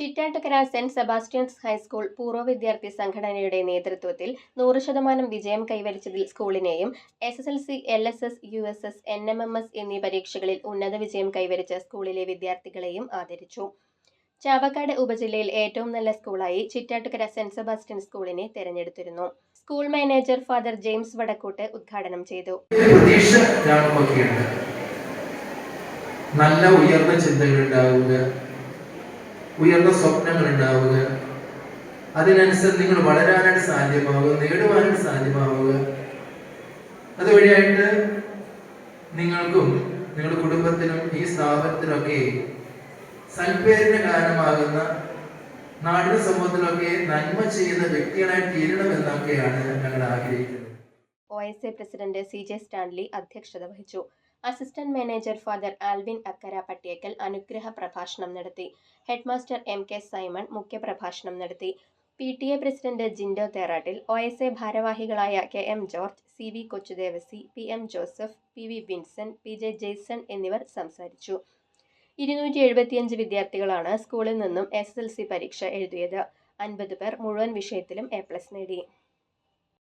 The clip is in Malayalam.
ചിറ്റാട്ടുകര സെന്റ് സെബാസ്റ്റ്യൻസ് ഹൈസ്കൂൾ പൂർവ്വ വിദ്യാർത്ഥി സംഘടനയുടെ നേതൃത്വത്തിൽ 100% വിജയം കൈവരിച്ചതിൽ സ്കൂളിനെയും SSLC, LSS, USS, NMMS എന്നീ പരീക്ഷകളിൽ ഉന്നത വിജയം കൈവരിച്ച സ്കൂളിലെ വിദ്യാർത്ഥികളെയും ആദരിച്ചു. ചാവക്കാട് ഉപജില്ലയിൽ ഏറ്റവും നല്ല സ്കൂളായി ചിറ്റാട്ടുകര സെന്റ് സെബാസ്റ്റ്യൻ സ്കൂളിനെ തെരഞ്ഞെടുത്തിരുന്നു. School manager Father James Vadakkoot ഉദ്ഘാടനം ചെയ്തു. നല്ല ഉയർന്ന ചിന്തകൾ ഉണ്ടാവുക, ഉയർന്ന സ്വപ്നങ്ങൾ ഉണ്ടാവുക, അതിനനുസരിച്ച് നിങ്ങൾ വളരാനായിട്ട് സാധ്യമാവുക, നേടുവാനായിട്ട് സാധ്യമാവുക. അതുവഴിയായിട്ട് നിങ്ങൾക്കും നിങ്ങളുടെ കുടുംബത്തിനും ഈ സ്ഥാപനത്തിനൊക്കെ സൽപ്പേരിന് കാരണമാകുന്ന നാടിന് സമൂഹത്തിലൊക്കെ നന്മ ചെയ്യുന്ന വ്യക്തികളായി തീരണമെന്നൊക്കെയാണ് ഞങ്ങൾ ആഗ്രഹിക്കുന്നത്. OSA പ്രസിഡന്റ് CJ സ്റ്റാൻലി അധ്യക്ഷത വഹിച്ചു. Assistant manager father Alvin Akkara Pattiyekkal അനുഗ്രഹ പ്രഭാഷണം നടത്തി. ഹെഡ്മാസ്റ്റർ MK സൈമൺ മുഖ്യപ്രഭാഷണം നടത്തി. PTA president Jindo Therattil, OSA ഭാരവാഹികളായ KM George, CV Kochudevasi, PM Joseph, PV Vincent, PJ Jason എന്നിവർ സംസാരിച്ചു. 275 വിദ്യാർത്ഥികളാണ് സ്കൂളിൽ നിന്നും SSLC പരീക്ഷ എഴുതിയത്. 50 പേർ മുഴുവൻ വിഷയത്തിലും A+ നേടി.